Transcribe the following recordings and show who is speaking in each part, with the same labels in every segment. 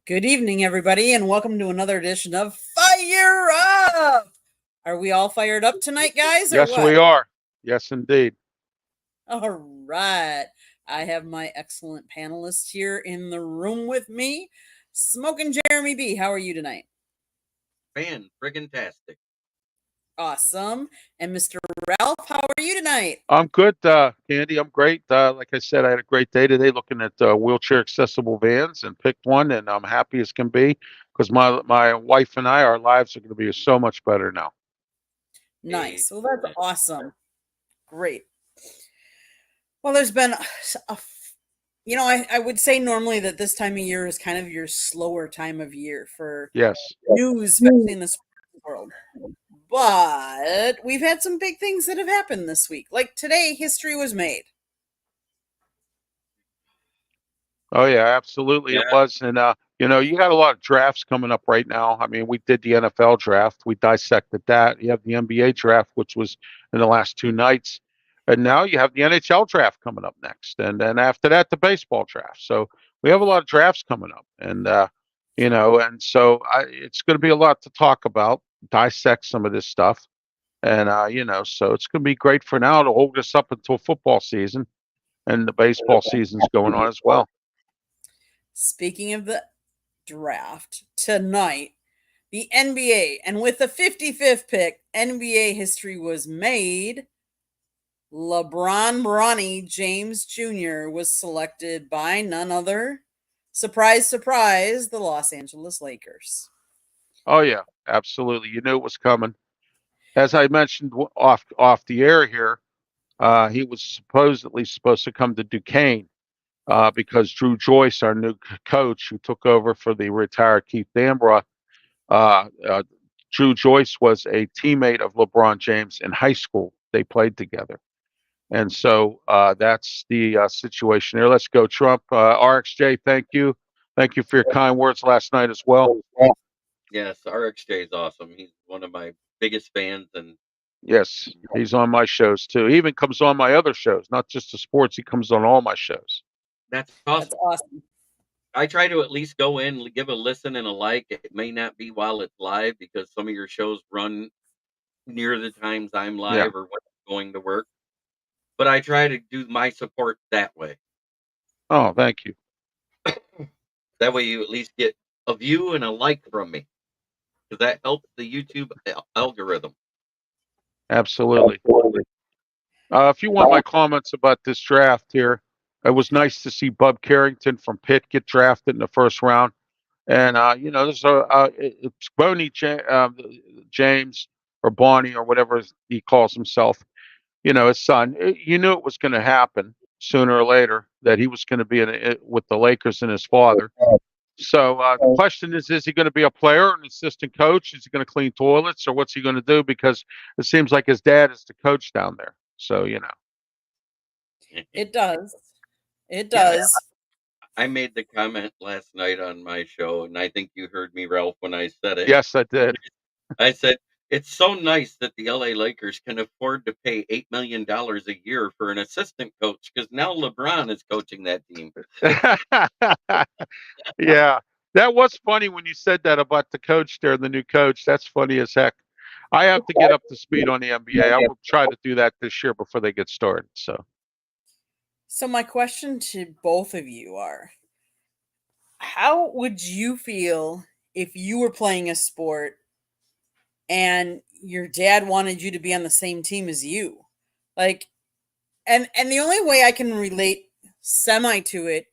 Speaker 1: Good evening, everybody, and welcome to another edition of Fire Up. Are we all fired up tonight, guys, or
Speaker 2: Yes,
Speaker 1: what?
Speaker 2: we are. Yes, indeed.
Speaker 1: All right. I have my excellent panelists here in the room with me. Smoking Jeremy B. How are you tonight?
Speaker 3: Fan friggin' tastic.
Speaker 1: Awesome. And Mr. Ralph, how are you tonight?
Speaker 2: I'm good, Candy. I'm great. Like I said, I had a great day today looking at wheelchair accessible vans and picked one, and I'm happy as can be because my wife and I, our lives are going to be so much better now.
Speaker 1: Nice. Well, that's awesome. Great. Well, there's been I would say normally that this time of year is kind of your slower time of year for
Speaker 2: Yes.
Speaker 1: news, especially in the sports world. But we've had some big things that have happened this week. Like today, history was made.
Speaker 2: Oh yeah, absolutely it was. And you got a lot of drafts coming up right now. I mean, we did the NFL draft. We dissected that. You have the NBA draft, which was in the last two nights. And now you have the NHL draft coming up next. And then after that, the baseball draft. So we have a lot of drafts coming up. And it's going to be a lot to talk about, dissect some of this stuff. And so it's going to be great for now to hold us up until football season, and the baseball season's going on as well.
Speaker 1: Speaking of the draft, tonight, the NBA, and with the 55th pick, NBA history was made. LeBron Bronny James Jr. was selected by none other, surprise, surprise, the Los Angeles Lakers.
Speaker 2: Oh yeah, absolutely. You knew it was coming. As I mentioned off the air here, he was supposedly supposed to come to Duquesne because Drew Joyce, our new coach, who took over for the retired Keith Dambrot, uh, uh, Drew Joyce was a teammate of LeBron James in high school. They played together. And so that's the situation there. Let's go, Trump. RxJ, thank you. Thank you for your kind words last night as well.
Speaker 3: Yes, RxJ is awesome. He's one of my biggest fans, and
Speaker 2: Yes, he's on my shows too. He even comes on my other shows, not just the sports. He comes on all my shows.
Speaker 3: that's
Speaker 1: That's
Speaker 3: awesome.
Speaker 1: awesome.
Speaker 3: I try to at least go in, give a listen and a like. It may not be while it's live because some of your shows run near the times I'm
Speaker 2: Yeah.
Speaker 3: live or when I'm going to work. But I try to do my support that way.
Speaker 2: Oh, thank you.
Speaker 3: That way you at least get a view and a like from me because that helps the YouTube algorithm.
Speaker 2: Absolutely. If you want my comments about this draft here, it was nice to see Bub Carrington from Pitt get drafted in the first round. And there's it's James or Bonnie or whatever he calls himself. His son. You knew it was going to happen sooner or later that he was going to be with the Lakers and his father. So the question is he going to be a player, an assistant coach? Is he going to clean toilets, or what's he going to do? Because it seems like his dad is the coach down there. So
Speaker 1: It does. It does.
Speaker 3: I made the comment last night on my show, and I think you heard me, Ralph, when I said it.
Speaker 2: Yes, I did.
Speaker 3: I said, it's so nice that the LA Lakers can afford to pay $8 million a year for an assistant coach because now LeBron is coaching that team.
Speaker 2: Yeah, that was funny when you said that about the coach there, the new coach. That's funny as heck. I have to get up to speed on the NBA. I will try to do that this year before they get started.
Speaker 1: So my question to both of you are, how would you feel if you were playing a sport and your dad wanted you to be on the same team as you? Like, and the only way I can relate semi to it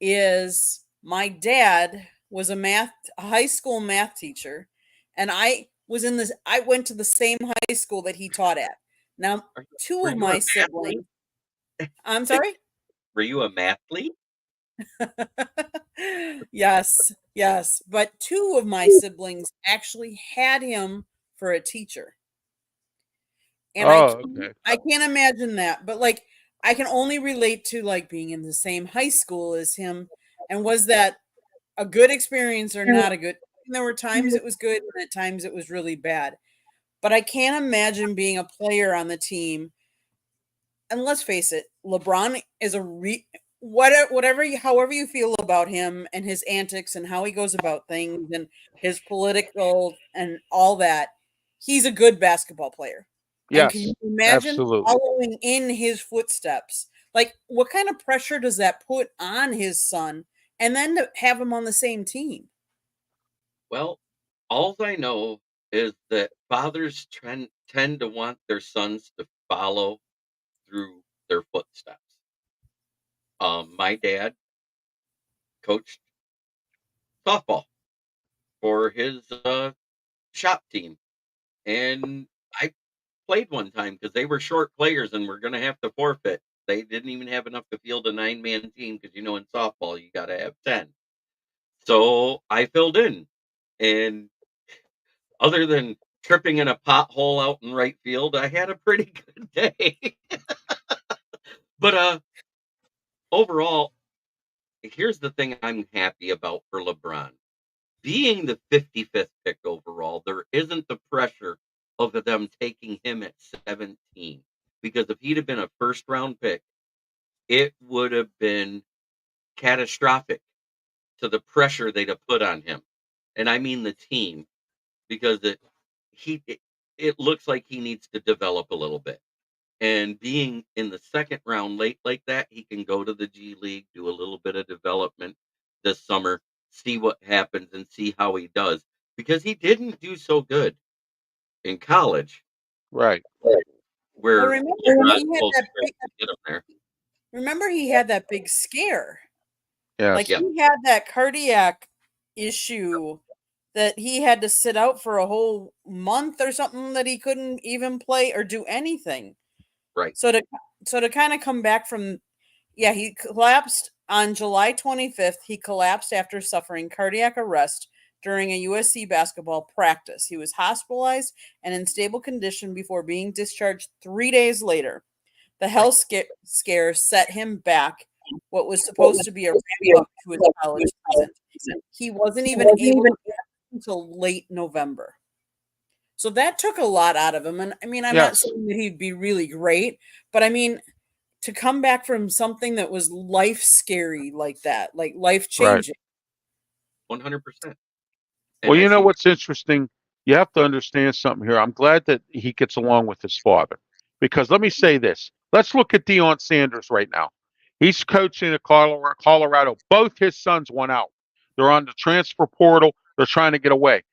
Speaker 1: is my dad was a high school math teacher, and I went to the same high school that he taught at. Now, two
Speaker 3: Were
Speaker 1: of
Speaker 3: you a
Speaker 1: my
Speaker 3: mathlete?
Speaker 1: siblings, I'm sorry?
Speaker 3: Were you a mathlete?
Speaker 1: Yes. But two of my siblings actually had him for a teacher. And
Speaker 2: Oh, okay.
Speaker 1: I can't imagine that. But like I can only relate to like being in the same high school as him. And was that a good experience or not a good? There were times it was good and at times it was really bad. But I can't imagine being a player on the team. And let's face it, LeBron is however you feel about him and his antics and how he goes about things and his political and all that, he's a good basketball player. And can
Speaker 2: Yes,
Speaker 1: you imagine
Speaker 2: absolutely.
Speaker 1: following in his footsteps? Like, what kind of pressure does that put on his son? And then to have him on the same team.
Speaker 3: Well, all I know is that fathers tend to want their sons to follow through their footsteps. My dad coached softball for his shop team, and I played one time because they were short players and were going to have to forfeit. They didn't even have enough to field a 9-man team because in softball you got to have 10. So I filled in, and other than tripping in a pothole out in right field, I had a pretty good day. But overall, here's the thing I'm happy about for LeBron. Being the 55th pick overall, there isn't the pressure of them taking him at 17. Because if he'd have been a first round pick, it would have been catastrophic to the pressure they'd have put on him. And I mean the team, because he it, it looks like he needs to develop a little bit. And being in the second round late like that, he can go to the G League, do a little bit of development this summer, see what happens, and see how he does. Because he didn't do so good in college,
Speaker 2: Right.
Speaker 1: Well,
Speaker 3: where
Speaker 1: remember
Speaker 3: LeBron
Speaker 1: he had
Speaker 3: pulled
Speaker 1: that
Speaker 3: strings to get him there.
Speaker 1: big scare. Like,
Speaker 2: Yes.
Speaker 3: Yeah,
Speaker 1: he had that cardiac issue that he had to sit out for a whole month or something, that he couldn't even play or do anything.
Speaker 3: right.
Speaker 1: So to kind of come back from, yeah, he collapsed on July 25th. He collapsed after suffering cardiac arrest during a USC basketball practice. He was hospitalized and in stable condition before being discharged 3 days later. The
Speaker 3: Right.
Speaker 1: health scare set him back what was supposed to be a ramp up to his college season. He wasn't even able to until late November. So that took a lot out of him. And I mean, I'm not
Speaker 2: Yes.
Speaker 1: saying that he'd be really great, but I mean, to come back from something that was life scary like that, like life
Speaker 2: Right.
Speaker 1: changing.
Speaker 3: 100%.
Speaker 2: Well,
Speaker 3: And I
Speaker 2: you know
Speaker 3: see.
Speaker 2: what's interesting? You have to understand something here. I'm glad that he gets along with his father. Because let me say this. Let's look at Deion Sanders right now. He's coaching at Colorado. Both his sons went out. They're on the transfer portal. They're trying to get away.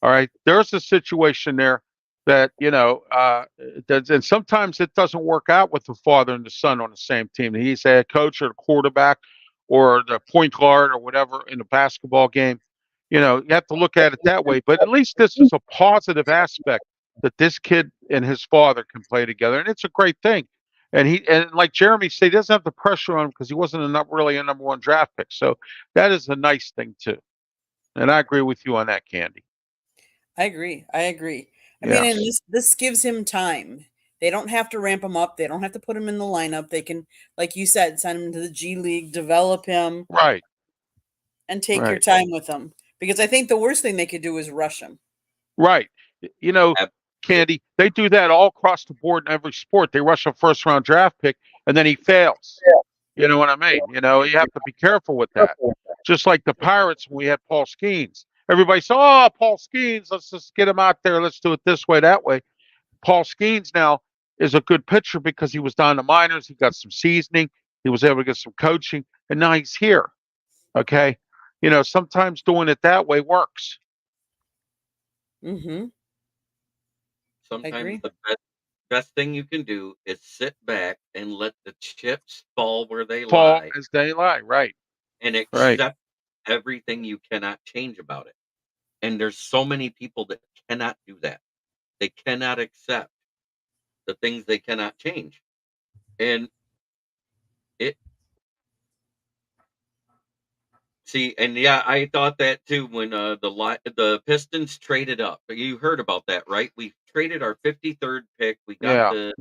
Speaker 2: All right. There's a situation there that, and sometimes it doesn't work out with the father and the son on the same team. He's a coach or the quarterback or the point guard or whatever in a basketball game. You have to look at it that way. But at least this is a positive aspect that this kid and his father can play together. And it's a great thing. And like Jeremy said, he doesn't have the pressure on him because he wasn't really a number one draft pick. So that is a nice thing too. And I agree with you on that, Candy.
Speaker 1: I agree. I agree. I mean, and
Speaker 2: Yes.
Speaker 1: this gives him time. They don't have to ramp him up. They don't have to put him in the lineup. They can, like you said, send him to the G League, develop him,
Speaker 2: Right.
Speaker 1: and take your
Speaker 2: Right.
Speaker 1: time with him. Because I think the worst thing they could do is rush him.
Speaker 2: Right. You know,
Speaker 3: Absolutely.
Speaker 2: Candy, they do that all across the board in every sport. They rush a first round draft pick and then he fails. You know what I mean? You have to be careful with that. Just like the Pirates when we had Paul Skeens. Everybody said, oh, Paul Skeens, let's just get him out there. Let's do it this way, that way. Paul Skeens now is a good pitcher because he was down the minors. He got some seasoning. He was able to get some coaching. And now he's here. Okay. Sometimes doing it that way works.
Speaker 1: Mm-hmm. I
Speaker 3: Sometimes
Speaker 1: agree.
Speaker 3: the best thing you can do is sit back and let the chips fall where they
Speaker 2: Fall
Speaker 3: lie
Speaker 2: as they lie. Right.
Speaker 3: and
Speaker 2: Right.
Speaker 3: accept everything you cannot change about it. And there's so many people that cannot do that. They cannot accept the things they cannot change. And it see, and yeah, I thought that too when the Pistons traded up. You heard about that, right? We traded our 53rd pick. We got
Speaker 2: Yeah.
Speaker 3: the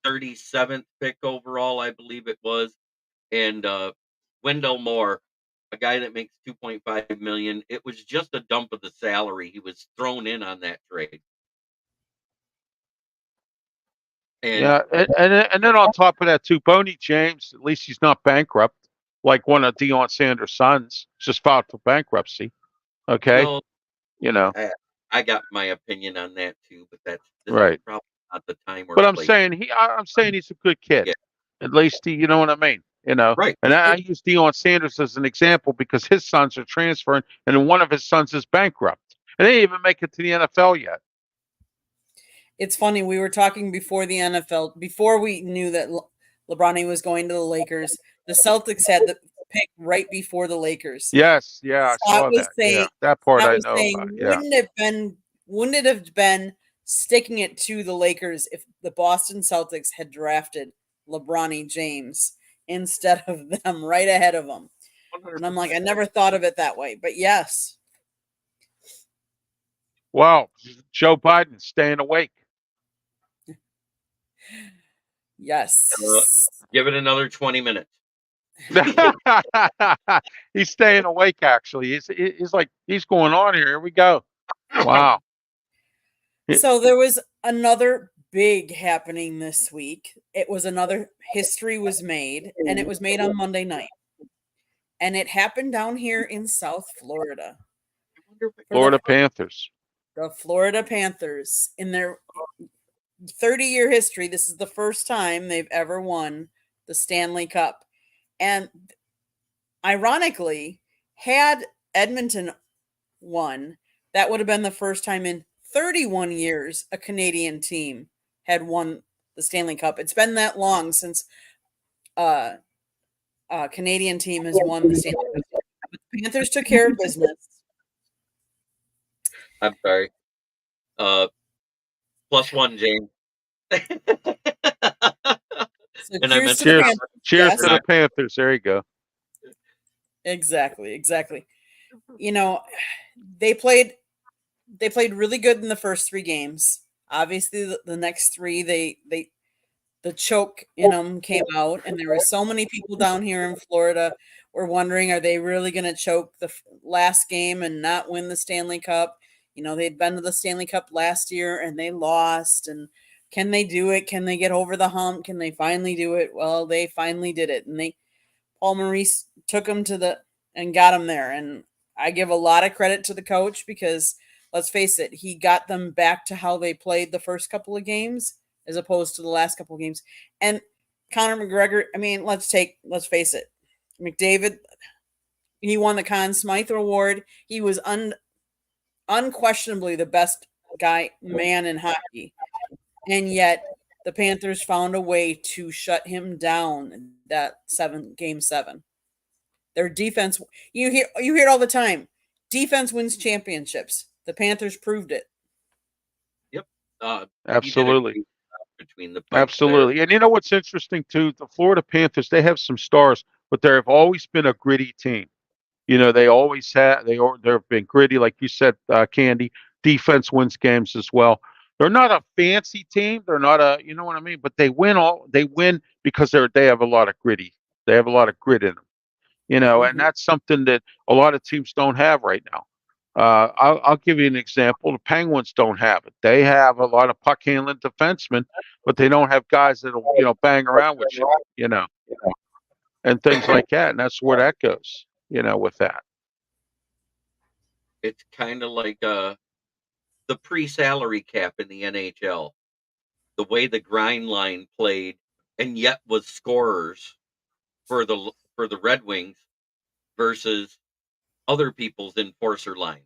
Speaker 3: 37th pick overall, I believe it was. And Wendell Moore, a guy that makes 2.5 million, it was just a dump of the salary. He was thrown in on that trade. And
Speaker 2: Yeah. And then on top of that, too, Boney James, at least he's not bankrupt. like one of Deion Sanders' sons just filed for bankruptcy. Okay,
Speaker 3: No,
Speaker 2: you know,
Speaker 3: I got my opinion on that too, but this is
Speaker 2: right.
Speaker 3: probably not the time or
Speaker 2: But I'm
Speaker 3: place.
Speaker 2: saying I'm saying he's a good kid.
Speaker 3: Yeah,
Speaker 2: At least you know what I mean.
Speaker 3: right.
Speaker 2: And I use Deion Sanders as an example because his sons are transferring, and then one of his sons is bankrupt, and they didn't even make it to the NFL yet.
Speaker 1: It's funny. We were talking before the NFL, before we knew that LeBron was going to the Lakers. The Celtics had the pick right before the Lakers.
Speaker 2: Yes, yeah, I
Speaker 1: Scott
Speaker 2: saw
Speaker 1: was
Speaker 2: that.
Speaker 1: saying,
Speaker 2: Yeah, that part
Speaker 1: Scott
Speaker 2: I
Speaker 1: was
Speaker 2: know
Speaker 1: saying,
Speaker 2: about. Yeah,
Speaker 1: wouldn't it have been sticking it to the Lakers if the Boston Celtics had drafted LeBron James instead of them right ahead of him? And I'm like, I never thought of it that way, but yes.
Speaker 2: wow, Joe Biden staying awake.
Speaker 1: Yes.
Speaker 3: Give it another 20 minutes.
Speaker 2: He's staying awake. Actually, he's like he's going on here. Here we go. Wow.
Speaker 1: So there was another big happening this week. It was another history was made, and it was made on Monday night. And it happened down here in South Florida.
Speaker 2: Florida Panthers.
Speaker 1: The Florida Panthers, in their 30-year history, this is the first time they've ever won the Stanley Cup. And ironically, had Edmonton won, that would have been the first time in 31 years a Canadian team had won the Stanley Cup. It's been that long since a Canadian team has won the Stanley Cup. But the Panthers took care of business.
Speaker 3: I'm sorry. +1, James.
Speaker 1: So
Speaker 3: And I
Speaker 1: cheers
Speaker 3: meant
Speaker 1: to the Panthers.
Speaker 2: Cheers
Speaker 1: Yes.
Speaker 2: to the Panthers. There you go.
Speaker 1: Exactly. You know, they played really good in the first 3 games. Obviously, the next 3, the choke in them came out, and there were so many people down here in Florida were wondering, are they really going to choke the last game and not win the Stanley Cup? You know, they'd been to the Stanley Cup last year and they lost. And can they do it? Can they get over the hump? Can they finally do it? Well, they finally did it, and Paul Maurice took them and got them there. And I give a lot of credit to the coach because let's face it, he got them back to how they played the first couple of games as opposed to the last couple of games. And Conor McGregor, I mean, let's face it, McDavid, he won the Conn Smythe Award. He was unquestionably the best man in hockey. And yet the Panthers found a way to shut him down that game 7. Their defense, you hear it all the time. Defense wins championships. The Panthers proved it.
Speaker 3: Yep.
Speaker 2: Absolutely.
Speaker 3: Between the
Speaker 2: Absolutely. And you know what's interesting too? The Florida Panthers, they have some stars, but they have always been a gritty team. You know, they always have. They've been gritty, like you said, Candy. Defense wins games as well. They're not a fancy team. They're not a, you know what I mean. But they win because they have a lot of gritty. They have a lot of grit in them. You know, and that's something that a lot of teams don't have right now. I'll give you an example. The Penguins don't have it. They have a lot of puck handling defensemen, but they don't have guys that'll bang around with you, and things like that. And that's where that goes. With that.
Speaker 3: It's kind of like the pre-salary cap in the NHL. The way the grind line played and yet was scorers for the Red Wings versus other people's enforcer lines.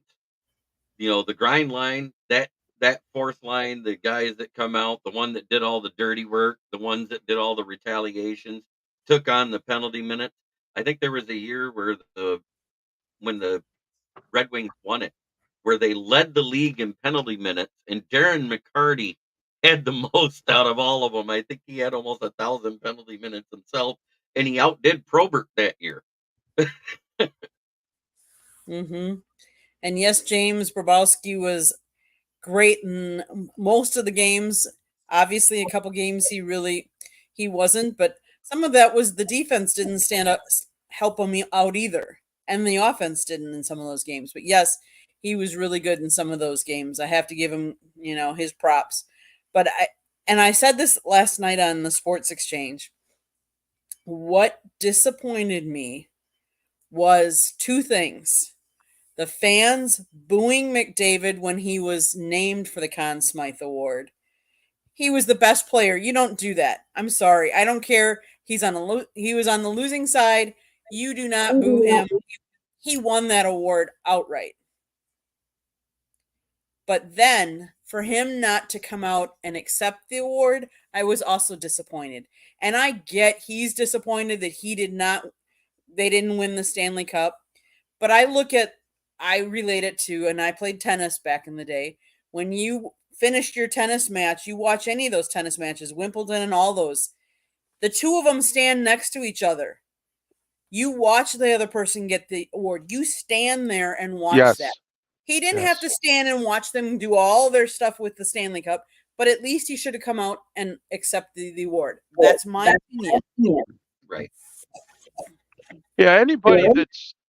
Speaker 3: The grind line, that fourth line, the guys that come out, the one that did all the dirty work, the ones that did all the retaliations, took on the penalty minutes. I think there was a year where when the Red Wings won it, where they led the league in penalty minutes, and Darren McCarty had the most out of all of them. I think he had almost 1,000 penalty minutes himself, and he outdid Probert that year.
Speaker 1: Mm-hmm. And yes, James Bobrovsky was great in most of the games. Obviously, a couple games he wasn't, but some of that was the defense didn't stand up, help him out either, and the offense didn't in some of those games. But yes, he was really good in some of those games. I have to give him, his props. But I said this last night on the Sports Exchange. what disappointed me was two things. The fans booing McDavid when he was named for the Conn Smythe Award. He was the best player. You don't do that. I'm sorry. I don't care. He was on the losing side. You do not boo him. He won that award outright. But then for him not to come out and accept the award, I was also disappointed. And I get he's disappointed that they didn't win the Stanley Cup. But I relate it to, and I played tennis back in the day. When you finished your tennis match, you watch any of those tennis matches, Wimbledon and all those, the two of them stand next to each other. You watch the other person get the award. You stand there and watch that. He didn't have to stand and watch them do all their stuff with the Stanley Cup, but at least he should have come out and accept the award. That's my opinion.
Speaker 3: Right.
Speaker 2: Yeah, anybody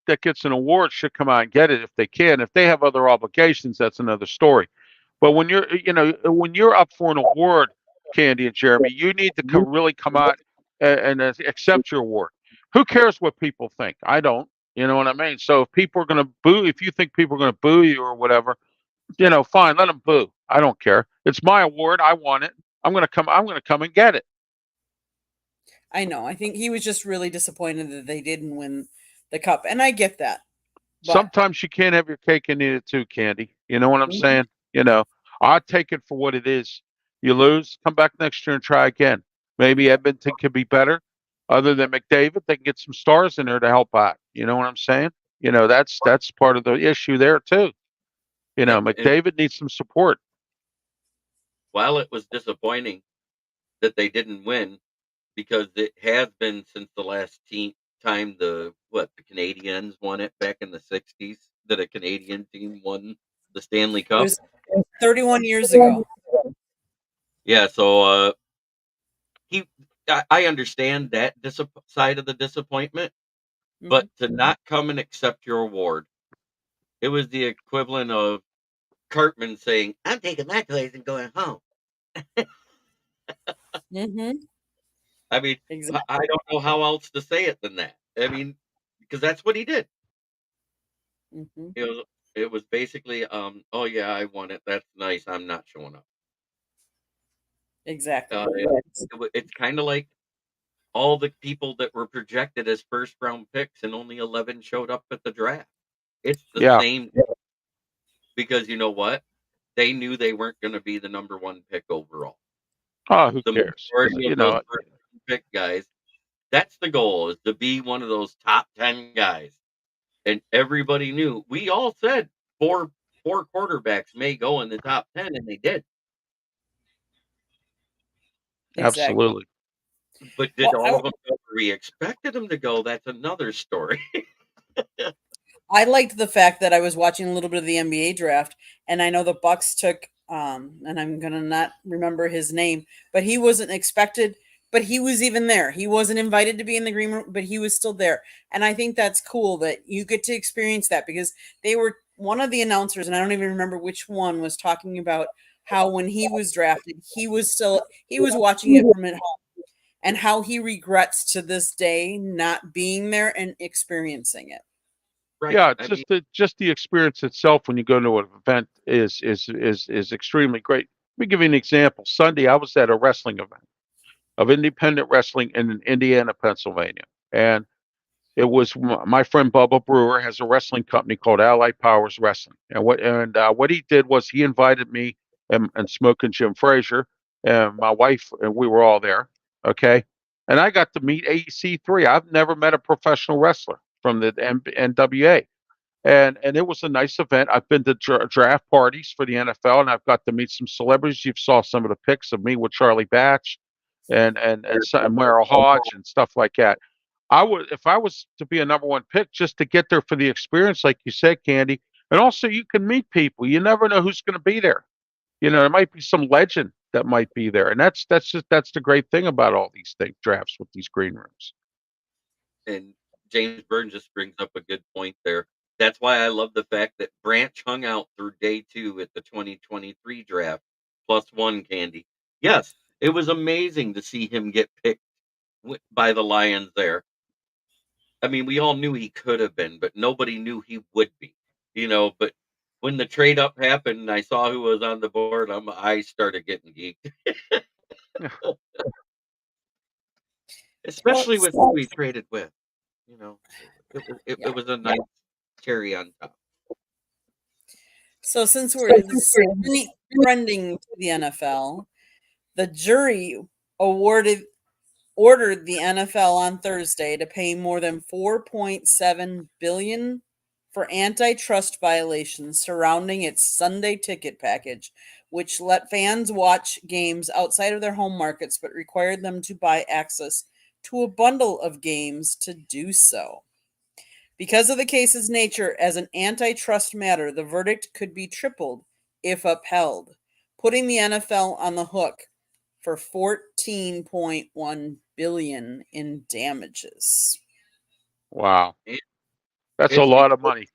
Speaker 2: that gets an award should come out and get it if they can. If they have other obligations, that's another story. But when you're up for an award, Candy and Jeremy, you need to really come out and accept your award. Who cares what people think? I don't. You know what I mean? So if people are going to boo, if you think people are going to boo you or whatever, fine, let them boo. I don't care. It's my award. I want it. I'm going to come and get it.
Speaker 1: I know. I think he was just really disappointed that they didn't win the cup, and I get that.
Speaker 2: But sometimes you can't have your cake and eat it too, Candy. You know what I'm saying? I'll take it for what it is. You lose, come back next year and try again. Maybe Edmonton could be better. Other than McDavid, they can get some stars in there to help out. You know what I'm saying? That's part of the issue there too. McDavid needs some support.
Speaker 3: While it was disappointing that they didn't win, because it has been since the last time the Canadians won it back in the 60s, that a Canadian team won the Stanley Cup.
Speaker 1: It was 31 years ago.
Speaker 3: Yeah, so I understand that side of the disappointment, but to not come and accept your award, it was the equivalent of Cartman saying, "I'm taking my toys and going home." I mean, exactly. I don't know how else to say it than that. I mean, because that's what he did. It was basically, oh yeah, I won it. That's nice. I'm not showing up.
Speaker 1: Exactly.
Speaker 3: It's kind of like all the people that were projected as first round picks and only 11 showed up at the draft. It's the same thing. Because you know what? They knew they weren't going to be the number one pick overall.
Speaker 2: Oh, who cares?
Speaker 3: Majority of those first pick guys, that's the goal, is to be one of those top 10 guys. And everybody knew. We all said four quarterbacks may go in the top 10, and they did.
Speaker 2: Absolutely.
Speaker 3: But did all of them go where we expected them to go? That's another story.
Speaker 1: I liked the fact that I was watching a little bit of the NBA draft, and I know the Bucks took, and I'm gonna not remember his name, but he wasn't expected, but he was even there. He wasn't invited to be in the green room, but he was still there. And I think that's cool that you get to experience that, because they were, one of the announcers, and I don't even remember which one, was talking about how when he was drafted, he was watching it from at home, and how he regrets to this day not being there and experiencing it.
Speaker 2: Right. Yeah, just the experience itself when you go to an event is extremely great. Let me give you an example. Sunday, I was at a wrestling event of independent wrestling in Indiana, Pennsylvania, and it was my friend Bubba Brewer has a wrestling company called Allied Powers Wrestling, and what he did was he invited me and Smoking Jim Frazier and my wife, and we were all there. Okay, and I got to meet EC3. I've never met a professional wrestler from the NWA. And it was a nice event. I've been to draft parties for the NFL, and I've got to meet some celebrities. You saw some of the pics of me with Charlie Batch and Merrill Hodge and stuff like that. If I was to be a number one pick, just to get there for the experience, like you said, Candy, and also you can meet people. You never know who's going to be there. There might be some legend that might be there, and that's the great thing about all these drafts with these green rooms.
Speaker 3: And James Byrne just brings up a good point there. That's why I love the fact that Branch hung out through day 2 at the 2023 draft, +1, Candy. Yes, it was amazing to see him get picked by the Lions there. I mean, we all knew he could have been, but nobody knew he would be. But when the trade up happened and I saw who was on the board, I started getting geeked, especially with who we traded with. It was a nice cherry on top.
Speaker 1: So since we're trending to the NFL, the jury ordered the NFL on Thursday to pay more than $4.7 billion for antitrust violations surrounding its Sunday ticket package, which let fans watch games outside of their home markets but required them to buy access to a bundle of games to do so. Because of the case's nature as an antitrust matter, the verdict could be tripled if upheld, putting the NFL on the hook for $14.1 billion in damages.
Speaker 2: Wow.
Speaker 3: And
Speaker 2: That's a lot of money.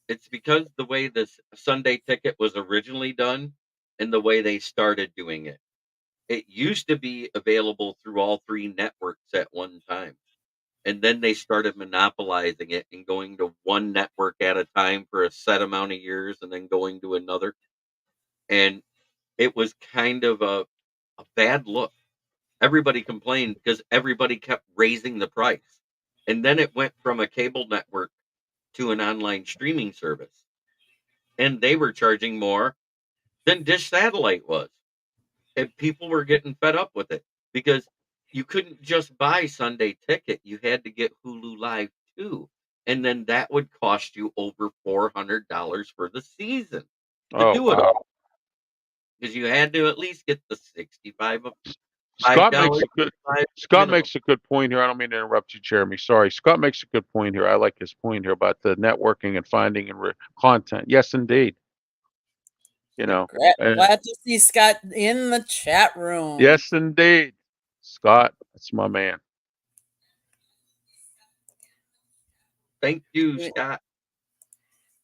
Speaker 3: It's because the way this Sunday ticket was originally done and the way they started doing it. It used to be available through all three networks at one time. And then they started monopolizing it and going to one network at a time for a set amount of years and then going to another. And it was kind of a bad look. Everybody complained because everybody kept raising the price. And then it went from a cable network to an online streaming service. And they were charging more than Dish Satellite was. And people were getting fed up with it because you couldn't just buy Sunday ticket. You had to get Hulu Live too. And then that would cost you over $400 for the season to do it all. Because you had to at least get the 65 of
Speaker 2: Scott makes a good point here. I don't mean to interrupt you, Jeremy. Sorry. Scott makes a good point here. I like his point here about the networking and finding and content. Yes, indeed.
Speaker 1: Glad to see Scott in the chat room.
Speaker 2: Yes, indeed. Scott, that's my man.
Speaker 3: Thank you, Scott.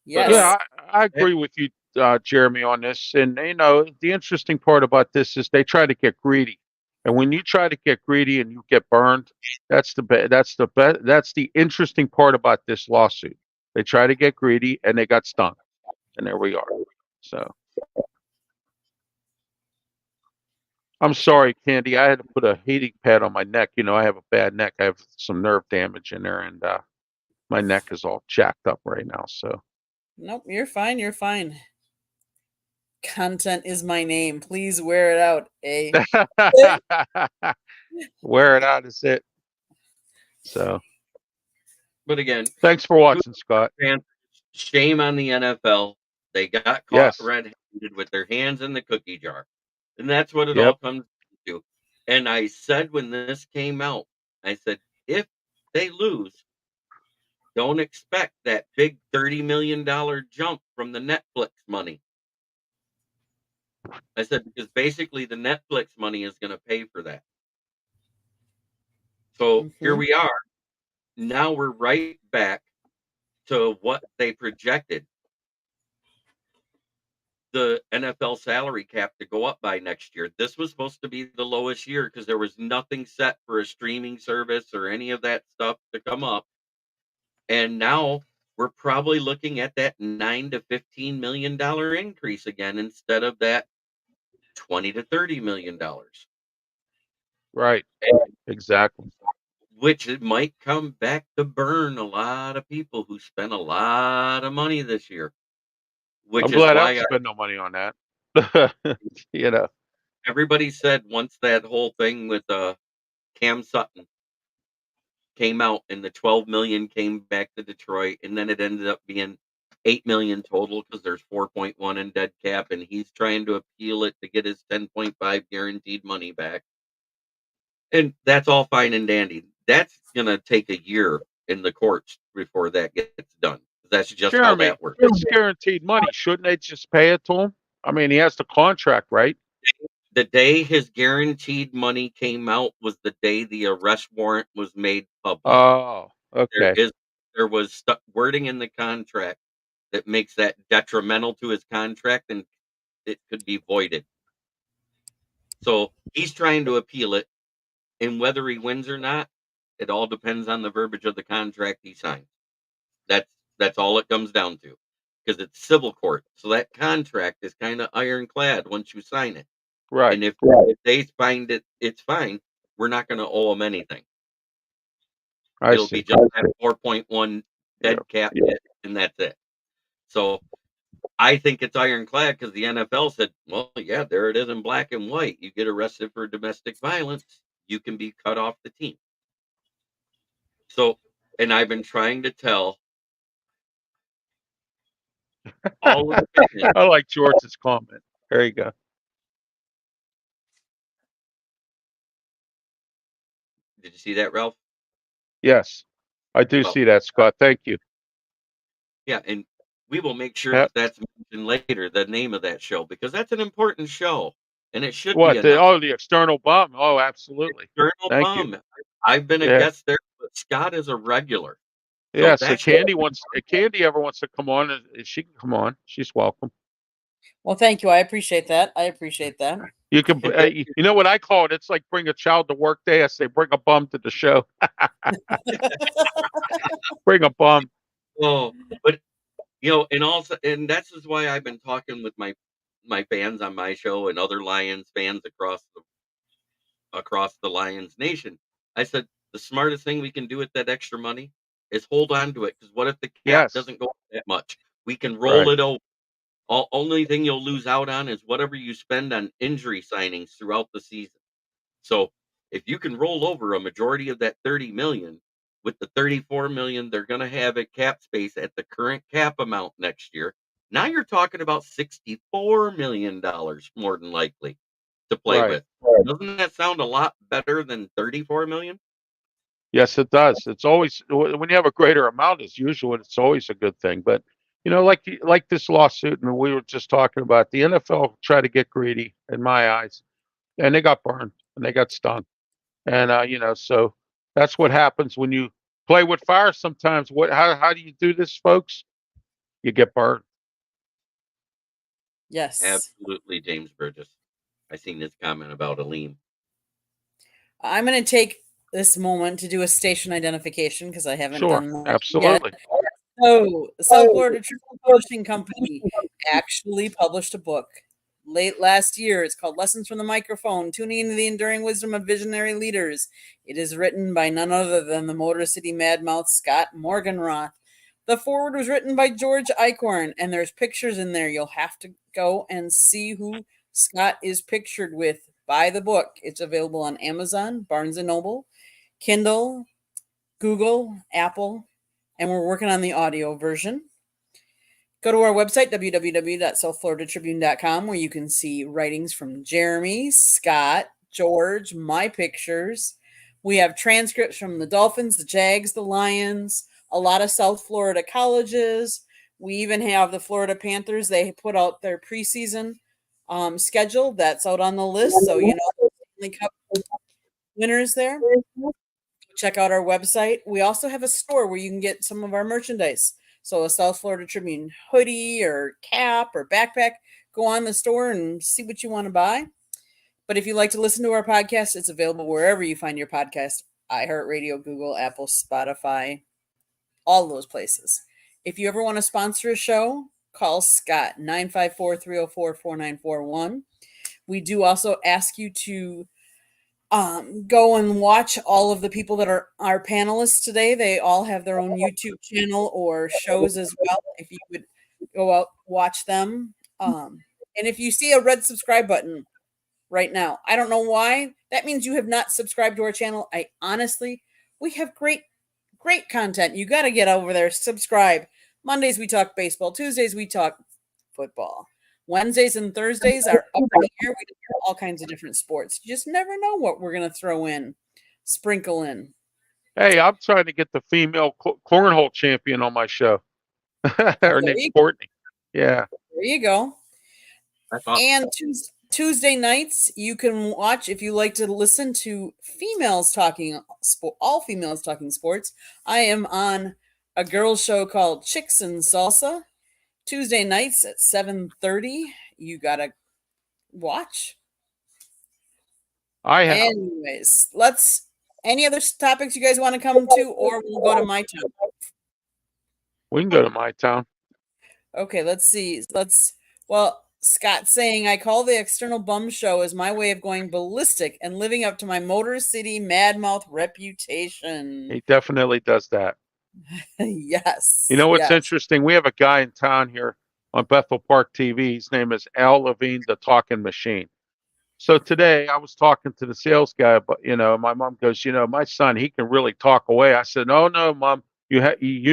Speaker 1: Yes.
Speaker 2: Yeah, I agree with you, Jeremy, on this. And the interesting part about this is they try to get greedy. And when you try to get greedy and you get burned, that's the interesting part about this lawsuit. They try to get greedy and they got stung. And there we are. So I'm sorry, Candy. I had to put a heating pad on my neck. I have a bad neck. I have some nerve damage in there, and my neck is all jacked up right now. So
Speaker 1: nope, you're fine. You're fine. Content is my name. Please wear it out, eh?
Speaker 2: Wear it out is it. So,
Speaker 3: but again,
Speaker 2: thanks for watching, Scott.
Speaker 3: Shame on the NFL. They got caught red-handed with their hands in the cookie jar. And that's what it all comes to. And I said when this came out, I said, if they lose, don't expect that big $30 million jump from the Netflix money. I said, because basically the Netflix money is going to pay for that. So here we are. Now we're right back to what they projected the NFL salary cap to go up by next year. This was supposed to be the lowest year because there was nothing set for a streaming service or any of that stuff to come up. And now we're probably looking at that $9 to $15 million increase again instead of that $20 to $30 million.
Speaker 2: Right. Exactly.
Speaker 3: Which it might come back to burn a lot of people who spent a lot of money this year.
Speaker 2: I'm glad I don't spend no money on that.
Speaker 3: Everybody said once that whole thing with Cam Sutton came out and the 12 million came back to Detroit, and then it ended up being 8 million total because there's 4.1 in dead cap, and he's trying to appeal it to get his 10.5 guaranteed money back. And that's all fine and dandy. That's gonna take a year in the courts before that gets done. That's just how that works.
Speaker 2: It's guaranteed money. Shouldn't they just pay it to him? I mean, he has the contract, right?
Speaker 3: The day his guaranteed money came out was the day the arrest warrant was made public.
Speaker 2: Oh, okay.
Speaker 3: There was wording in the contract that makes that detrimental to his contract, and it could be voided. So he's trying to appeal it. And whether he wins or not, it all depends on the verbiage of the contract he signs. That's all it comes down to, because it's civil court. So that contract is kind of ironclad once you sign it.
Speaker 2: Right.
Speaker 3: And if they find it's fine, we're not going to owe them anything. It'll be just that 4.1 dead cap hit, and that's it. So I think it's ironclad because the NFL said, well, yeah, there it is in black and white. You get arrested for domestic violence, you can be cut off the team. So, and I've been trying to tell all of the fans.
Speaker 2: I like George's comment. There you go.
Speaker 3: Did you see that, Ralph?
Speaker 2: Yes, I do see that, Scott. Thank you.
Speaker 3: Yeah, and we will make sure that's mentioned later, the name of that show, because that's an important show, and it should be.
Speaker 2: The external bum? Oh, absolutely.
Speaker 3: External
Speaker 2: Thank
Speaker 3: bum.
Speaker 2: you.
Speaker 3: I've been a guest there, but Scott is a regular.
Speaker 2: Yeah, so Candy ever wants to come on, she can come on. She's welcome.
Speaker 1: Well, thank you. I appreciate that.
Speaker 2: You can, you know what I call it? It's like bring a child to work day. I say bring a bum to the show. Bring a bum.
Speaker 3: Oh, but and that's is why I've been talking with my fans on my show and other Lions fans across the Lions nation. I said the smartest thing we can do with that extra money is hold on to it, because what if the cap doesn't go up that much? We can roll it over. Only thing you'll lose out on is whatever you spend on injury signings throughout the season. So if you can roll over a majority of that 30 million with the 34 million they're going to have at cap space at the current cap amount next year, now you're talking about $64 million more than likely to play with. Doesn't that sound a lot better than 34 million?
Speaker 2: Yes, it does. It's always, when you have a greater amount as usual, it's always a good thing. But like this lawsuit, and we were just talking about, the NFL tried to get greedy in my eyes, and they got burned and they got stung. And so that's what happens when you play with fire sometimes. How do you do this, folks? You get burned.
Speaker 1: Yes.
Speaker 3: Absolutely, James Burgess. I seen this comment about Aleem.
Speaker 1: I'm going to take this moment to do a station identification because I haven't done one
Speaker 2: absolutely.
Speaker 1: Yet. So, the South Florida Tribune Publishing Company actually published a book late last year. It's called Lessons from the Microphone, Tuning into the Enduring Wisdom of Visionary Leaders. It is written by none other than the Motor City Madmouth, Scott Morganroth. The foreword was written by George Eichhorn, and there's pictures in there. You'll have to go and see who Scott is pictured with. Buy the book. It's available on Amazon, Barnes & Noble, Kindle, Google, Apple, and we're working on the audio version. Go to our website, www.southfloridatribune.com, where you can see writings from Jeremy, Scott, George, my pictures. We have transcripts from the Dolphins, the Jags, the Lions, a lot of South Florida colleges. We even have the Florida Panthers. They put out their preseason schedule. That's out on the list. So, the Stanley Cup winners there. Check out our website. We also have a store where you can get some of our merchandise. So a South Florida Tribune hoodie or cap or backpack, go on the store and see what you want to buy. But if you like to listen to our podcast, it's available wherever you find your podcast, iHeartRadio, Google, Apple, Spotify, all those places. If you ever want to sponsor a show, call Scott, 954-304-4941. We do also ask you to go and watch all of the people that are our panelists today. They all have their own YouTube channel or shows as well. If you would go out, watch them. And if you see a red subscribe button right now, I don't know why. That means you have not subscribed to our channel. We have great content. You got to get over there, subscribe. Mondays we talk baseball. Tuesdays we talk football. Wednesdays and Thursdays are up in the air. We do all kinds of different sports. You just never know what we're going to throw in, sprinkle in.
Speaker 2: Hey, I'm trying to get the female cornhole champion on my show. Her name's Courtney. Yeah.
Speaker 1: There you go. Awesome. And Tuesday nights, you can watch, if you like to listen to all females talking sports. I am on a girls show called Chicks and Salsa. Tuesday nights at 7:30. You gotta watch.
Speaker 2: I have.
Speaker 1: Anyways, any other topics you guys want to come to, or we'll go to my town?
Speaker 2: We can go to my town.
Speaker 1: Okay, let's see. Well, Scott's saying, I call the External Bum Show as my way of going ballistic and living up to my Motor City Mad Mouth reputation.
Speaker 2: He definitely does that.
Speaker 1: Yes.
Speaker 2: You know what's
Speaker 1: yes.
Speaker 2: interesting? We have a guy in town here on Bethel Park TV. His name is Al Levine, the Talking Machine. So today I was talking to the sales guy, but my mom goes, my son, he can really talk away. I said, no, Mom, you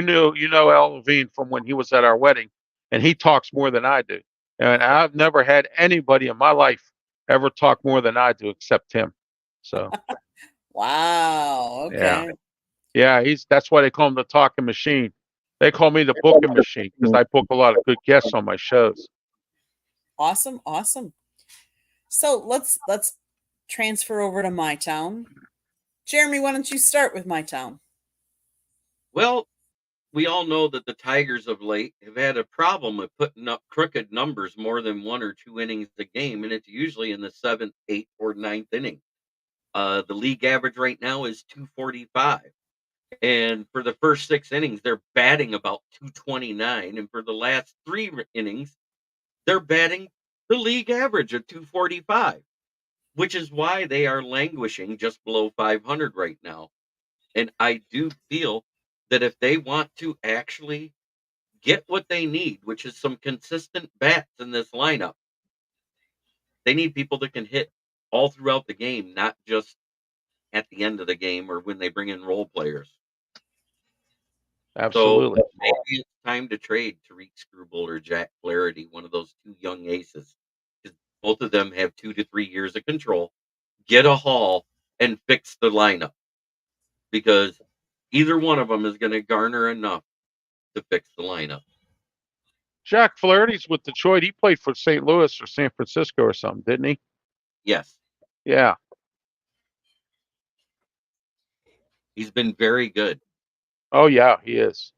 Speaker 2: know Al Levine from when he was at our wedding, and he talks more than I do. And I've never had anybody in my life ever talk more than I do except him. So
Speaker 1: wow. Okay.
Speaker 2: yeah, that's why they call him the Talking Machine. They call me the Booking Machine because I book a lot of good guests on my shows.
Speaker 1: Awesome. So let's transfer over to my town. Jeremy, why don't you start with my town?
Speaker 3: Well, we all know that the Tigers of late have had a problem with putting up crooked numbers more than 1 or 2 innings a game, and it's usually in the 7th, 8th, or 9th inning. The league average right now is 245. And for the first 6 innings, they're batting about 229. And for the last 3 innings, they're batting the league average of 245, which is why they are languishing just below 500 right now. And I do feel that if they want to actually get what they need, which is some consistent bats in this lineup, they need people that can hit all throughout the game, not just at the end of the game or when they bring in role players.
Speaker 2: Absolutely.
Speaker 3: So maybe it's time to trade Tariq Skubal or Jack Flaherty, one of those 2 young aces. Both of them have 2 to 3 years of control. Get a haul and fix the lineup, because either one of them is going to garner enough to fix the lineup.
Speaker 2: Jack Flaherty's with Detroit. He played for St. Louis or San Francisco or something, didn't he?
Speaker 3: Yes.
Speaker 2: Yeah.
Speaker 3: He's been very good.
Speaker 2: Oh, yeah, he is.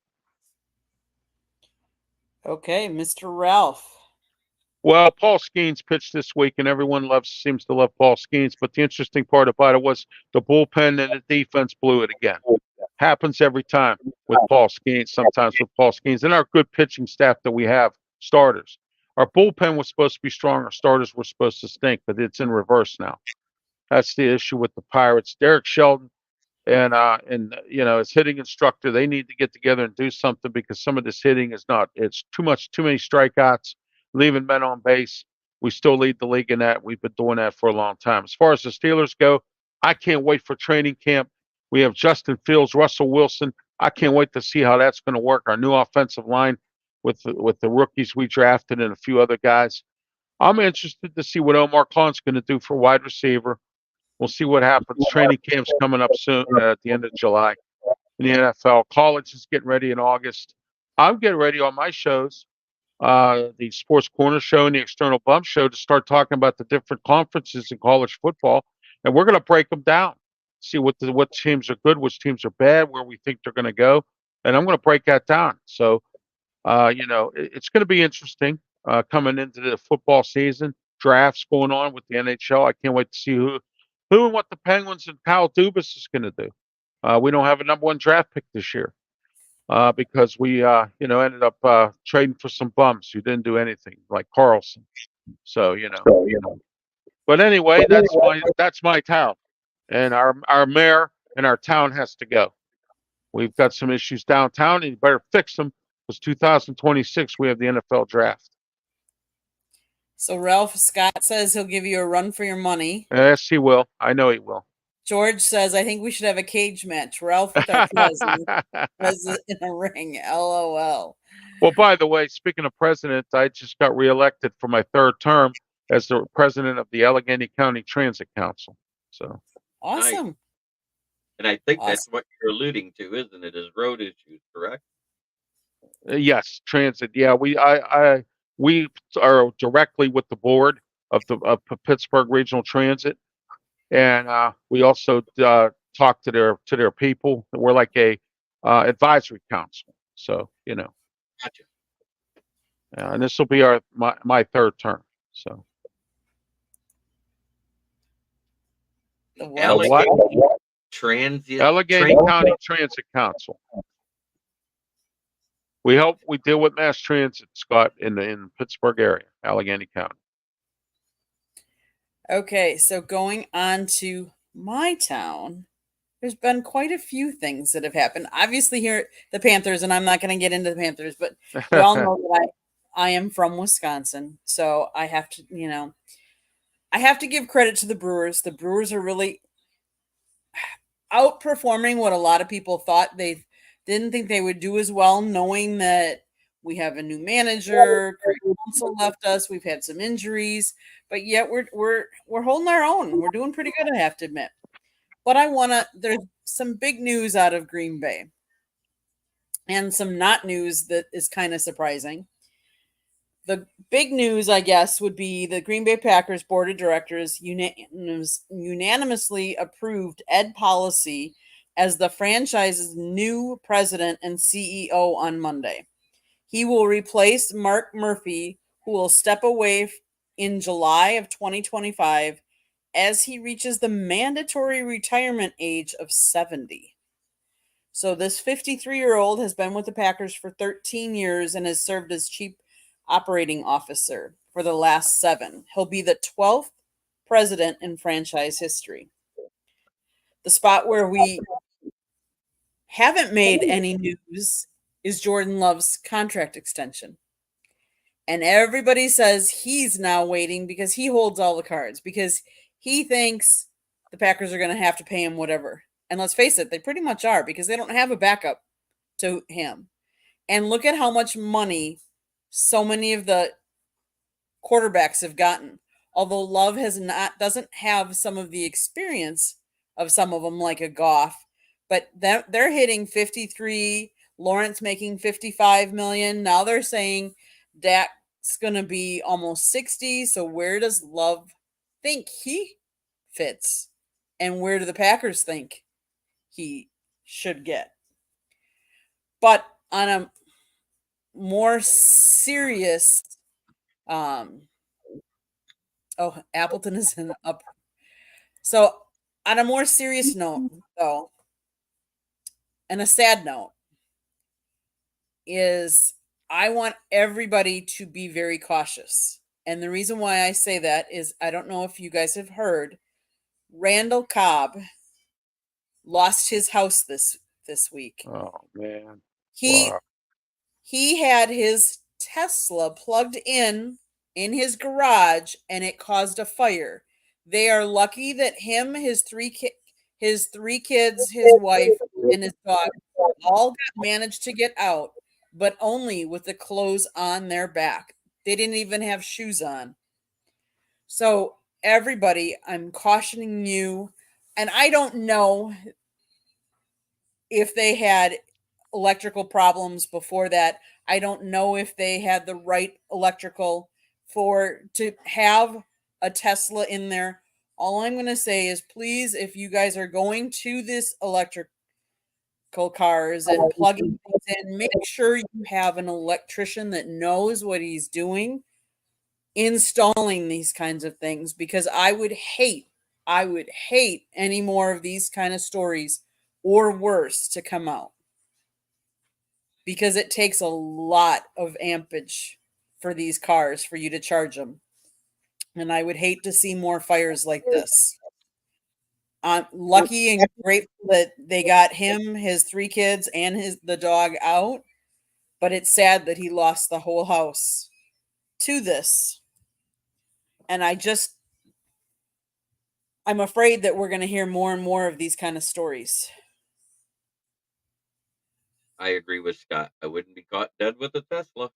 Speaker 1: Okay, Mr. Ralph.
Speaker 2: Well, Paul Skeens pitched this week, and everyone seems to love Paul Skeens. But the interesting part about it was the bullpen and the defense blew it again. Happens every time with Paul Skeens, sometimes with Paul Skeens. And our good pitching staff that we have, starters. Our bullpen was supposed to be strong. Our starters were supposed to stink, but it's in reverse now. That's the issue with the Pirates. Derek Shelton and his hitting instructor, they need to get together and do something, because some of this hitting is not, it's too many strikeouts, leaving men on base. We still lead the league in that. We've been doing that for a long time. As far as the Steelers go, I can't wait for training camp. We have Justin Fields, Russell Wilson. I can't wait to see how that's going to work. Our new offensive line with the rookies we drafted and a few other guys. I'm interested to see what Omar Khan's going to do for wide receiver. We'll see what happens. Training camp's coming up soon at the end of July in the NFL. College is getting ready in August. I'm getting ready on my shows, the Sports Corner Show and the External Bum Show, to start talking about the different conferences in college football, and we're going to break them down, see what teams are good, which teams are bad, where we think they're going to go, and I'm going to break that down. So, it's going to be interesting coming into the football season. Drafts going on with the NHL. I can't wait to see who and what the Penguins and Kyle Dubas is going to do. We don't have a number 1 draft pick this year because we, ended up trading for some bums who didn't do anything, like Carlson. So, But anyway, that's my town, and our mayor and our town has to go. We've got some issues downtown, and you better fix them, because 2026 we have the NFL draft.
Speaker 1: So Ralph, Scott says he'll give you a run for your money.
Speaker 2: Yes, he will. I know he will.
Speaker 1: George says, I think we should have a cage match. Ralph with our president in a ring. LOL.
Speaker 2: Well, by the way, speaking of president, I just got reelected for my 3rd term as the president of the Allegheny County Transit Council. So
Speaker 1: awesome.
Speaker 3: Nice. And I think that's what you're alluding to, isn't it? Is road issues, correct?
Speaker 2: Yes, transit. Yeah, we are directly with the board of Pittsburgh Regional Transit, and we also talk to their people. We're like a advisory council. So
Speaker 3: Gotcha.
Speaker 2: and this will be my 3rd term. So
Speaker 1: The what?
Speaker 3: Allegheny Transient
Speaker 2: Allegheny County Transit Council. We deal with mass transit, Scott, in the Pittsburgh area, Allegheny County.
Speaker 1: Okay, so going on to my town, there's been quite a few things that have happened. Obviously, here the Panthers, and I'm not going to get into the Panthers, but we all know that I am from Wisconsin, so I have to, I have to give credit to the Brewers. The Brewers are really outperforming what a lot of people thought. They didn't think they would do as well, knowing that we have a new manager, Craig Counsell left us, we've had some injuries, but yet we're holding our own. We're doing pretty good, I have to admit. But there's some big news out of Green Bay and some not news that is kind of surprising. The big news, I guess, would be the Green Bay Packers board of directors unanimously approved Ed Policy as the franchise's new president and CEO on Monday. He will replace Mark Murphy, who will step away in July of 2025 as he reaches the mandatory retirement age of 70. So this 53-year-old has been with the Packers for 13 years and has served as chief operating officer for the last 7. He'll be the 12th president in franchise history. The spot where we haven't made any news is Jordan Love's contract extension. And everybody says he's now waiting because he holds all the cards, because he thinks the Packers are going to have to pay him whatever. And let's face it, they pretty much are, because they don't have a backup to him. And look at how much money so many of the quarterbacks have gotten. Although Love doesn't have some of the experience of some of them, like a Goff, but they're hitting 53. Lawrence making 55 million. Now they're saying Dak's going to be almost 60. So where does Love think he fits? And where do the Packers think he should get? But on a more serious, Appleton is up. So on a more serious note, though, and a sad note, is I want everybody to be very cautious. And the reason why I say that is, I don't know if you guys have heard, Randall Cobb lost his house this week.
Speaker 2: Oh man.
Speaker 1: He had his Tesla plugged in his garage and it caused a fire. They are lucky that him, his three kids, his wife, and his dog all managed to get out, but only with the clothes on their back. They didn't even have shoes on. So everybody, I'm cautioning you, and I don't know if they had electrical problems before that. I don't know if they had the right electrical to have a Tesla in there. All I'm going to say is, please, if you guys are going to this electrical cars and plugging things in, make sure you have an electrician that knows what he's doing installing these kinds of things, because I would hate any more of these kind of stories or worse to come out, because it takes a lot of ampage for these cars for you to charge them. And I would hate to see more fires like this. I'm lucky and grateful that they got him, his 3 kids, and the dog out. But it's sad that he lost the whole house to this. And I'm afraid that we're going to hear more and more of these kind of stories.
Speaker 3: I agree with Scott. I wouldn't be caught dead with a Tesla.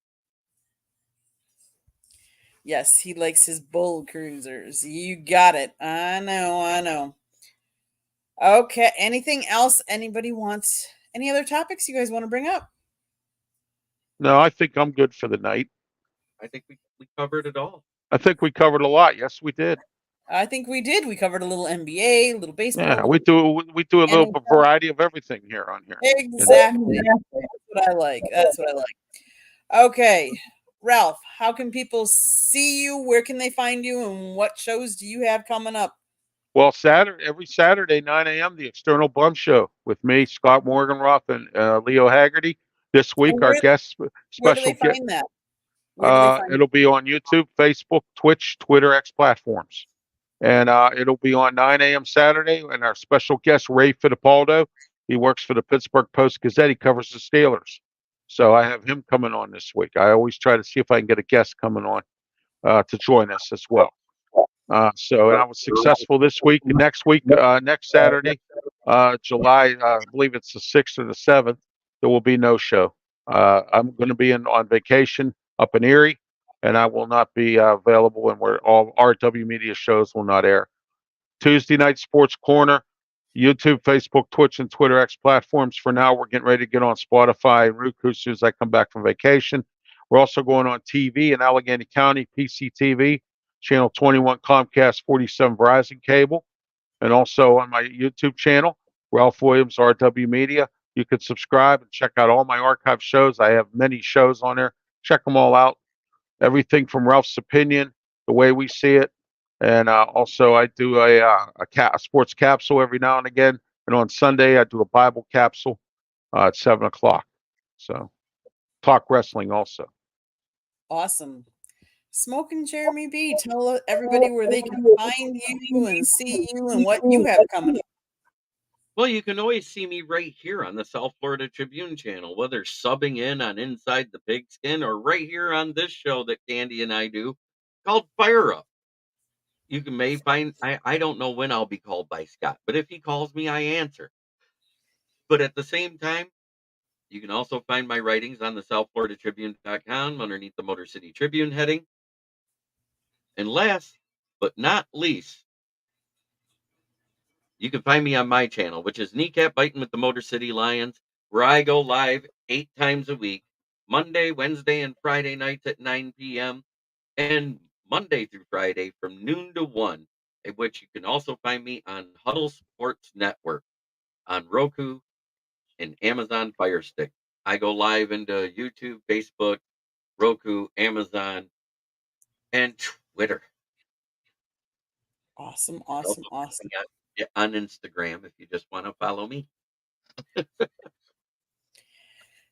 Speaker 1: Yes, he likes his bull cruisers. You got it. I know. Okay, anything else anybody wants? Any other topics you guys want to bring up?
Speaker 2: No, I think I'm good for the night.
Speaker 3: I think we covered it all.
Speaker 2: I think we covered a lot. Yes, we did.
Speaker 1: I think we did. We covered a little NBA, a little baseball.
Speaker 2: Yeah, we do a little variety of everything here on here.
Speaker 1: Exactly. That's what I like. Okay, Ralph, how can people see you? Where can they find you? And what shows do you have coming up?
Speaker 2: Well, every Saturday, 9 a.m., the External Bum Show with me, Scott Morganroth, and Leo Haggerty. This week,
Speaker 1: And
Speaker 2: our
Speaker 1: where do they
Speaker 2: special guest,
Speaker 1: find that? Where do they find
Speaker 2: it'll be on YouTube, Facebook, Twitch, Twitter, X platforms. And it'll be on 9 a.m. Saturday. And our special guest, Ray Fittipaldo, he works for the Pittsburgh Post-Gazette. He covers the Steelers. So I have him coming on this week. I always try to see if I can get a guest coming on to join us as well. So and I was successful this week. Next week, next Saturday, July, I believe it's the 6th or the 7th, there will be no show. I'm going to be on vacation up in Erie, and I will not be available, and where all RW Media shows will not air. Tuesday night Sports Corner, YouTube, Facebook, Twitch, and Twitter X platforms. For now, we're getting ready to get on Spotify and Roku as soon as I come back from vacation. We're also going on TV in Allegheny County, PCTV, Channel 21 Comcast 47 Verizon Cable, and also on my YouTube channel, Ralph Williams, RW Media. You can subscribe and check out all my archive shows. I have many shows on there. Check them all out. Everything from Ralph's Opinion, The Way We See It, and also I do a sports capsule every now and again. And on Sunday, I do a Bible capsule at 7 o'clock. So talk wrestling also.
Speaker 1: Awesome. Smoking Jeremy B, tell everybody where they can find you and see you and what you have coming up.
Speaker 3: Well, you can always see me right here on the South Florida Tribune channel, whether subbing in on Inside the Pigskin or right here on this show that Candy and I do called Fire Up. You may find, I don't know when I'll be called by Scott, but if he calls me, I answer. But at the same time, you can also find my writings on the SouthFloridaTribune.com underneath the Motor City Tribune heading. And last but not least, you can find me on my channel, which is Kneecap Biting with the Motor City Lions, where I go live 8 times a week, Monday, Wednesday, and Friday nights at 9 p.m., and Monday through Friday from noon to 1, in which you can also find me on Huddle Sports Network on Roku and Amazon Fire Stick. I go live into YouTube, Facebook, Roku, Amazon, and Twitter.
Speaker 1: Awesome.
Speaker 3: Also on Instagram if you just want to follow me.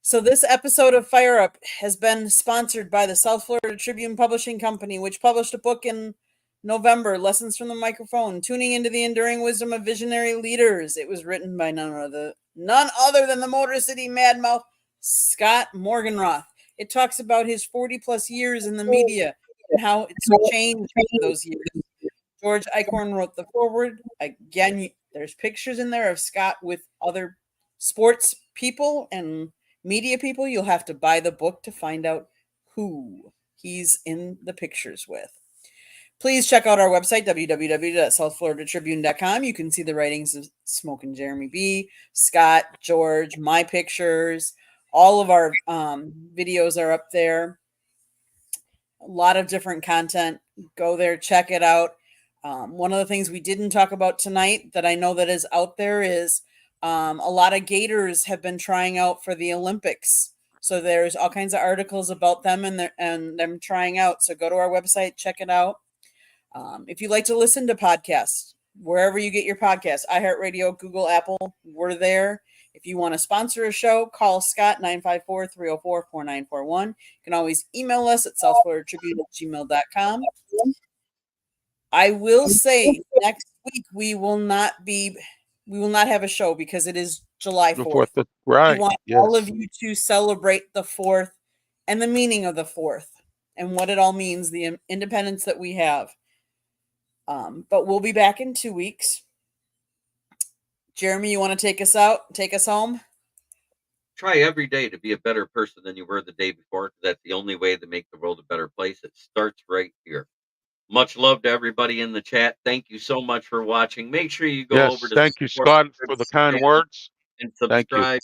Speaker 1: So this episode of Fire Up has been sponsored by the South Florida Tribune Publishing Company, which published a book in November, Lessons from the Microphone, Tuning into the Enduring Wisdom of Visionary Leaders. It was written by none other than the Motor City Madmouth, Scott Morganroth. It talks about his 40 plus years in the media and how it's changed those years. George Eichhorn wrote the foreword. Again, there's pictures in there of Scott with other sports people and media people. You'll have to buy the book to find out who he's in the pictures with. Please check out our website, www.southfloridatribune.com. You can see the writings of Smoking Jeremy B, Scott, George, my pictures. All of our videos are up there. A lot of different content. Go there, check it out. One of the things we didn't talk about tonight that I know that is out there is a lot of Gators have been trying out for the Olympics. So there's all kinds of articles about them and them trying out. So go to our website, check it out. If you like to listen to podcasts, wherever you get your podcasts, iHeartRadio, Google, Apple, we're there. If you want to sponsor a show, call Scott 954-304-4941. You can always email us at southfloridatribune@gmail.com. I will say next week we will not have a show because it is July 4th.
Speaker 2: Right.
Speaker 1: We want all of you to celebrate the 4th and the meaning of the 4th and what it all means, the independence that we have. But we'll be back in 2 weeks. Jeremy, you want to take us out, take us home?
Speaker 3: Try every day to be a better person than you were the day before, because that's the only way to make the world a better place. It starts right here. Much love to everybody in the chat. Thank you so much for watching. Make sure you go over to
Speaker 2: thank you, Scott, for the kind words.
Speaker 3: And subscribe.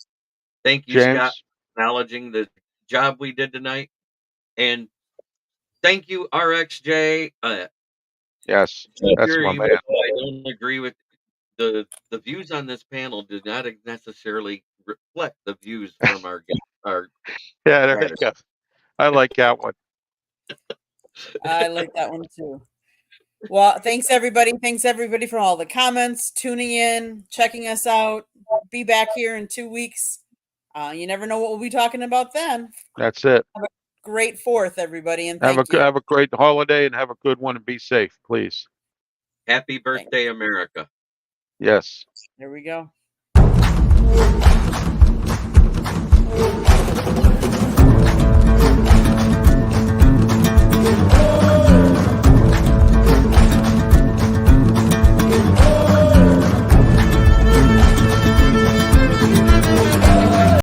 Speaker 3: Thank you,
Speaker 2: James.
Speaker 3: Scott, for acknowledging the job we did tonight. And thank you, RXJ.
Speaker 2: Yes, that's my man.
Speaker 3: I don't agree with the views on this panel do not necessarily reflect the views from our
Speaker 2: yeah, there you go. I like that one.
Speaker 1: I like that one too. Well, thanks everybody. Thanks everybody for all the comments, tuning in, checking us out. Be back here in 2 weeks. You never know what we'll be talking about then.
Speaker 2: That's it.
Speaker 1: Great 4th, everybody, and
Speaker 2: Have
Speaker 1: thank you.
Speaker 2: a great holiday and have a good one and be safe, please.
Speaker 3: Happy birthday, America.
Speaker 2: Yes.
Speaker 1: Here we go.